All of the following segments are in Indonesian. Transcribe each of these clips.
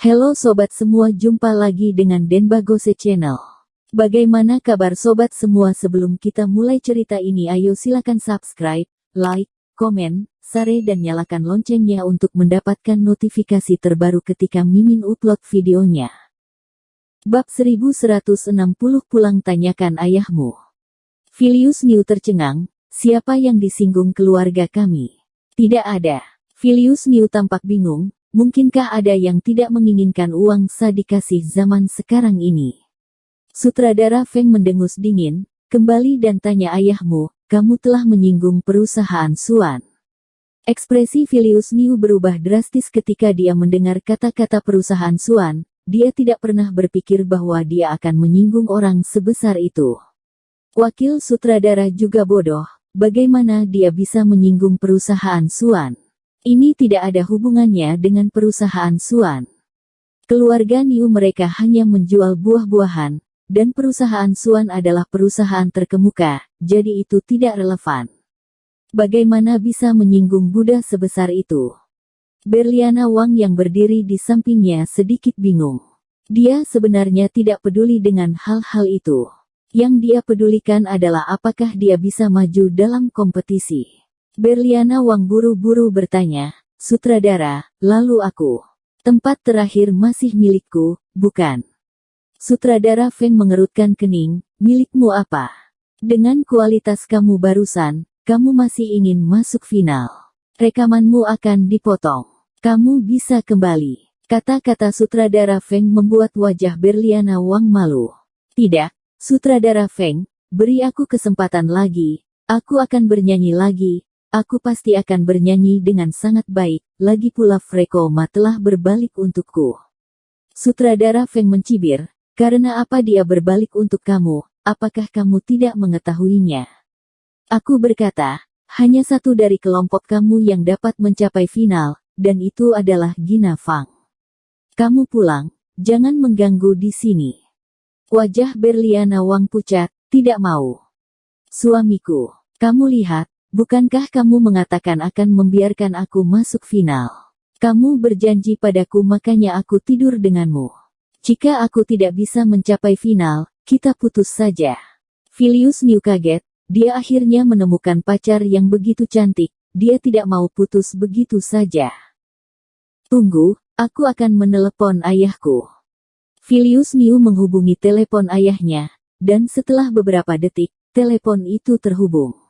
Halo sobat semua, jumpa lagi dengan Denbagose Channel. Bagaimana kabar sobat semua? Sebelum kita mulai cerita ini, ayo silakan subscribe, like, komen, share dan nyalakan loncengnya untuk mendapatkan notifikasi terbaru ketika Mimin upload videonya. Bab 1160 Pulang Tanyakan Ayahmu. Filius New tercengang, siapa yang disinggung keluarga kami? Tidak ada. Filius New tampak bingung, mungkinkah ada yang tidak menginginkan uang dikasih zaman sekarang ini? Sutradara Feng mendengus dingin, kembali dan tanya, ayahmu, kamu telah menyinggung perusahaan Suan. Ekspresi Filius New berubah drastis ketika dia mendengar kata-kata perusahaan Suan. Dia tidak pernah berpikir bahwa dia akan menyinggung orang sebesar itu. Wakil sutradara juga bodoh, bagaimana dia bisa menyinggung perusahaan Suan? Ini tidak ada hubungannya dengan perusahaan Suan. Keluarga New mereka hanya menjual buah-buahan, dan perusahaan Suan adalah perusahaan terkemuka, jadi itu tidak relevan. Bagaimana bisa menyinggung Buddha sebesar itu? Berliana Wang yang berdiri di sampingnya sedikit bingung. Dia sebenarnya tidak peduli dengan hal-hal itu. Yang dia pedulikan adalah apakah dia bisa maju dalam kompetisi. Berliana Wang buru-buru bertanya, sutradara, lalu aku? Tempat terakhir masih milikku, bukan? Sutradara Feng mengerutkan kening, milikmu apa? Dengan kualitas kamu barusan, kamu masih ingin masuk final. Rekamanmu akan dipotong. Kamu bisa kembali. Kata-kata sutradara Feng membuat wajah Berliana Wang malu. Tidak, sutradara Feng, beri aku kesempatan lagi, aku akan bernyanyi lagi. Aku pasti akan bernyanyi dengan sangat baik, lagi pula Frekoma telah berbalik untukku. Sutradara Feng mencibir, karena apa dia berbalik untuk kamu, apakah kamu tidak mengetahuinya? Aku berkata, hanya satu dari kelompok kamu yang dapat mencapai final, dan itu adalah Gina Fang. Kamu pulang, jangan mengganggu di sini. Wajah Berliana Wang pucat, tidak mau. Suamiku, kamu lihat, bukankah kamu mengatakan akan membiarkan aku masuk final? Kamu berjanji padaku, makanya aku tidur denganmu. Jika aku tidak bisa mencapai final, kita putus saja. Filius New kaget, dia akhirnya menemukan pacar yang begitu cantik, dia tidak mau putus begitu saja. Tunggu, aku akan menelepon ayahku. Filius New menghubungi telepon ayahnya, dan setelah beberapa detik, telepon itu terhubung.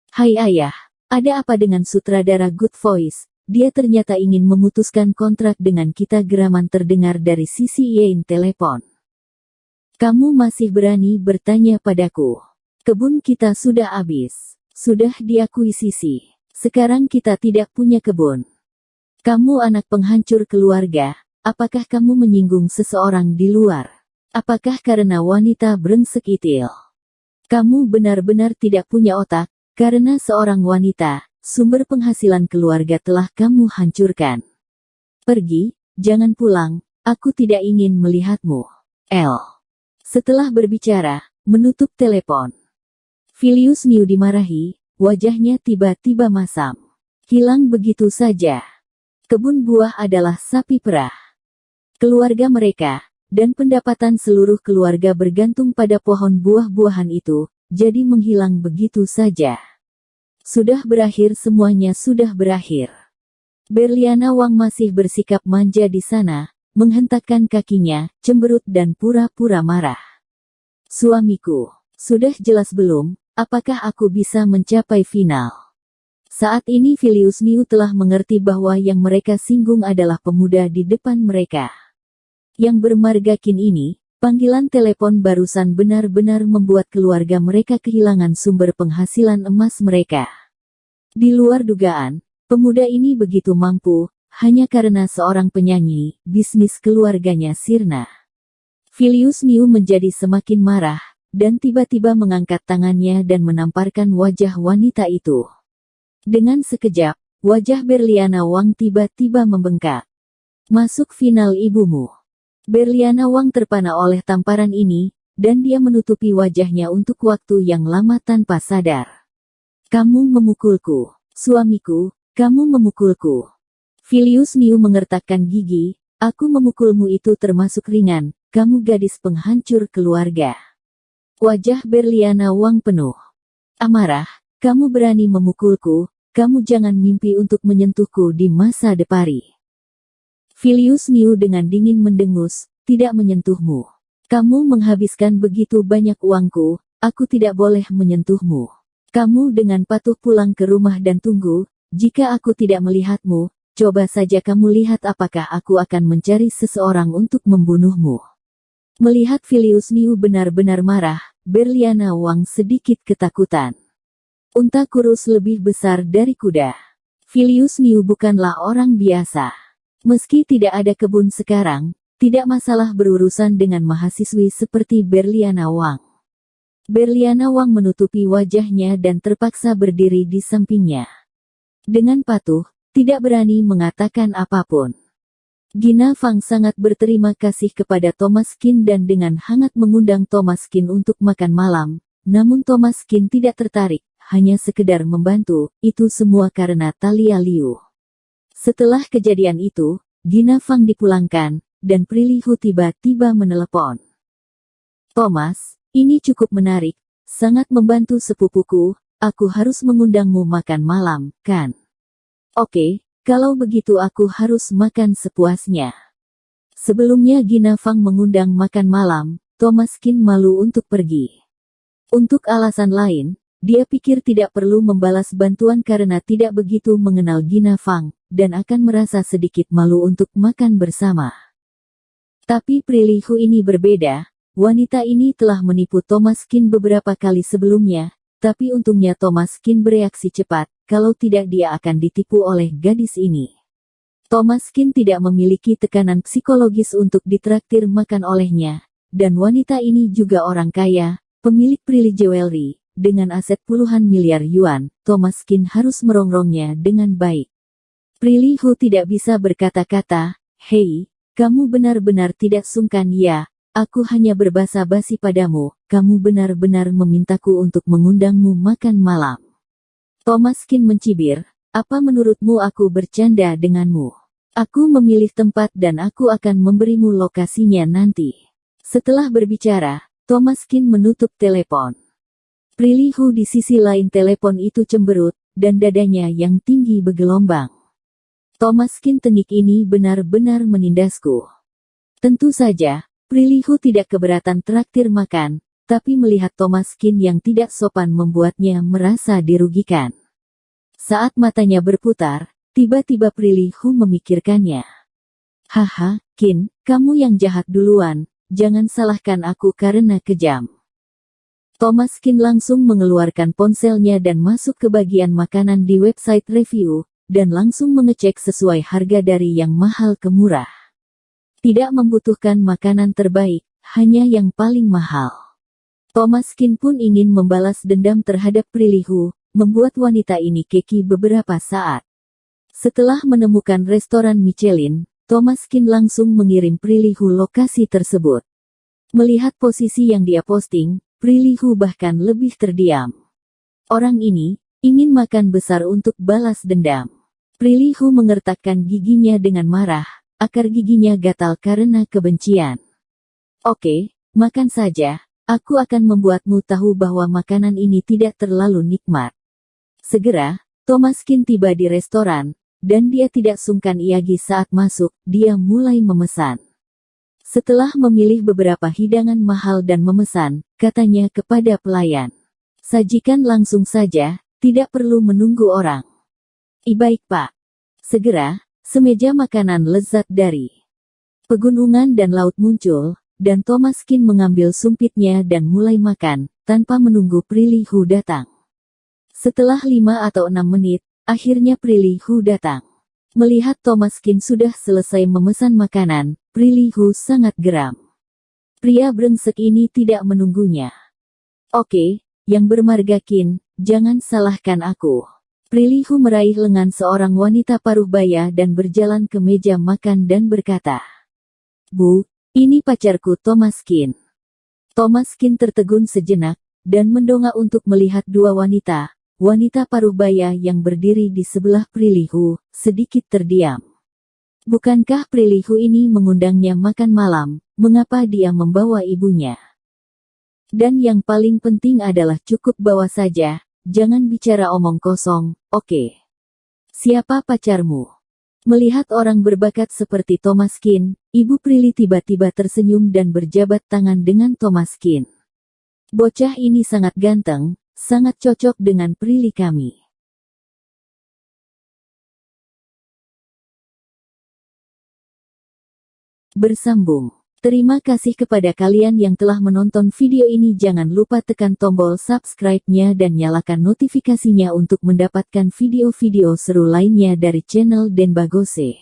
Hai ayah, ada apa dengan sutradara Good Voice? Dia ternyata ingin memutuskan kontrak dengan kita, geraman terdengar dari sisi Yin telepon. Kamu masih berani bertanya padaku? Kebun kita sudah habis, sudah diakuisisi. Sekarang kita tidak punya kebun. Kamu anak penghancur keluarga, apakah kamu menyinggung seseorang di luar? Apakah karena wanita brengsek itu? Kamu benar-benar tidak punya otak. Karena seorang wanita, sumber penghasilan keluarga telah kamu hancurkan. Pergi, jangan pulang, aku tidak ingin melihatmu. L. Setelah berbicara, menutup telepon. Filius New dimarahi, wajahnya tiba-tiba masam. Hilang begitu saja. Kebun buah adalah sapi perah. Keluarga mereka, dan pendapatan seluruh keluarga bergantung pada pohon buah-buahan itu, jadi menghilang begitu saja. Sudah berakhir, semuanya sudah berakhir. Berliana Wang masih bersikap manja di sana, menghentakkan kakinya, cemberut dan pura-pura marah. Suamiku, sudah jelas belum, apakah aku bisa mencapai final? Saat ini Filius New telah mengerti bahwa yang mereka singgung adalah pemuda di depan mereka. Yang bermargakin ini, panggilan telepon barusan benar-benar membuat keluarga mereka kehilangan sumber penghasilan emas mereka. Di luar dugaan, pemuda ini begitu mampu, hanya karena seorang penyanyi, bisnis keluarganya sirna. Filius New menjadi semakin marah, dan tiba-tiba mengangkat tangannya dan menamparkan wajah wanita itu. Dengan sekejap, wajah Berliana Wang tiba-tiba membengkak. Masuk final ibumu. Berliana Wang terpana oleh tamparan ini, dan dia menutupi wajahnya untuk waktu yang lama tanpa sadar. Kamu memukulku, suamiku, kamu memukulku. Filius New mengertakkan gigi, Aku memukulmu itu termasuk ringan, kamu gadis penghancur keluarga. Wajah Berliana Wang penuh amarah. Kamu berani memukulku, kamu jangan mimpi untuk menyentuhku di masa depan. Filius Niu dengan dingin mendengus, tidak menyentuhmu. Kamu menghabiskan begitu banyak uangku, aku tidak boleh menyentuhmu. Kamu dengan patuh pulang ke rumah dan tunggu, jika aku tidak melihatmu, coba saja kamu lihat apakah aku akan mencari seseorang untuk membunuhmu. Melihat Filius Niu benar-benar marah, Berliana Wang sedikit ketakutan. Unta kurus lebih besar dari kuda. Filius Niu bukanlah orang biasa. Meski tidak ada kebun sekarang, tidak masalah berurusan dengan mahasiswi seperti Berliana Wang. Berliana Wang menutupi wajahnya dan terpaksa berdiri di sampingnya. Dengan patuh, tidak berani mengatakan apapun. Gina Fang sangat berterima kasih kepada Thomas Qin dan dengan hangat mengundang Thomas Qin untuk makan malam, namun Thomas Qin tidak tertarik, hanya sekedar membantu, itu semua karena Talia Liu. Setelah kejadian itu, Gina Fang dipulangkan, dan Prilihu tiba-tiba menelepon. Thomas, ini cukup menarik, sangat membantu sepupuku, aku harus mengundangmu makan malam, kan? Oke. Kalau begitu aku harus makan sepuasnya. Sebelumnya Gina Fang mengundang makan malam, Thomas Qin malu untuk pergi. Untuk alasan lain, dia pikir tidak perlu membalas bantuan karena tidak begitu mengenal Gina Fang, dan akan merasa sedikit malu untuk makan bersama. Tapi Prilihu ini berbeda, wanita ini telah menipu Thomas Qin beberapa kali sebelumnya, tapi untungnya Thomas Qin bereaksi cepat. Kalau tidak dia akan ditipu oleh gadis ini. Thomas Qin tidak memiliki tekanan psikologis untuk ditraktir makan olehnya, dan wanita ini juga orang kaya, pemilik Prilly Jewelry, dengan aset puluhan miliar yuan, Thomas Qin harus merongrongnya dengan baik. Prilihu tidak bisa berkata-kata, hei, kamu benar-benar tidak sungkan ya, aku hanya berbasa-basi padamu, kamu benar-benar memintaku untuk mengundangmu makan malam. Thomas Qin mencibir, apa menurutmu aku bercanda denganmu? Aku memilih tempat dan aku akan memberimu lokasinya nanti. Setelah berbicara, Thomas Qin menutup telepon. Prilihu di sisi lain telepon itu cemberut, dan dadanya yang tinggi bergelombang. Thomas Qin tengik ini benar-benar menindasku. Tentu saja, Prilihu tidak keberatan traktir makan, tapi melihat Thomas Qin yang tidak sopan membuatnya merasa dirugikan. Saat matanya berputar, tiba-tiba Prilihu memikirkannya. Haha, Qin, kamu yang jahat duluan, jangan salahkan aku karena kejam. Thomas Qin langsung mengeluarkan ponselnya dan masuk ke bagian makanan di website review, dan langsung mengecek sesuai harga dari yang mahal ke murah. Tidak membutuhkan makanan terbaik, hanya yang paling mahal. Thomas Qin pun ingin membalas dendam terhadap Prilihu, membuat wanita ini keki beberapa saat. Setelah menemukan restoran Michelin, Thomas Qin langsung mengirim Prilihu lokasi tersebut. Melihat posisi yang dia posting, Prilihu bahkan lebih terdiam. Orang ini ingin makan besar untuk balas dendam. Prilihu mengertakkan giginya dengan marah, akar giginya gatal karena kebencian. Oke, makan saja, aku akan membuatmu tahu bahwa makanan ini tidak terlalu nikmat. Segera, Thomas Qin tiba di restoran, dan dia tidak sungkan iagi saat masuk, dia mulai memesan. Setelah memilih beberapa hidangan mahal dan memesan, katanya kepada pelayan. Sajikan langsung saja, tidak perlu menunggu orang. Baik Pak. Segera, semeja makanan lezat dari pegunungan dan laut muncul, dan Thomas Qin mengambil sumpitnya dan mulai makan, tanpa menunggu Prilihu datang. Setelah 5 atau 6 menit, akhirnya Prilihu datang. Melihat Thomas Qin sudah selesai memesan makanan, Prilihu sangat geram. Pria brengsek ini tidak menunggunya. Oke, yang bermarga Qin, jangan salahkan aku. Prilihu meraih lengan seorang wanita paruh baya dan berjalan ke meja makan dan berkata, Bu, ini pacarku Thomas Qin. Thomas Qin tertegun sejenak, dan mendongak untuk melihat dua wanita paruh baya yang berdiri di sebelah Prilihu, sedikit terdiam. Bukankah Prilly ini mengundangnya makan malam, mengapa dia membawa ibunya? Dan yang paling penting adalah cukup bawa saja, jangan bicara omong kosong, oke? Siapa pacarmu? Melihat orang berbakat seperti Thomaskin, Ibu Prilly tiba-tiba tersenyum dan berjabat tangan dengan Thomaskin. Bocah ini sangat ganteng, sangat cocok dengan Prilly kami. Bersambung. Terima kasih kepada kalian yang telah menonton video ini. Jangan lupa tekan tombol subscribe-nya dan nyalakan notifikasinya untuk mendapatkan video-video seru lainnya dari channel Denbagose.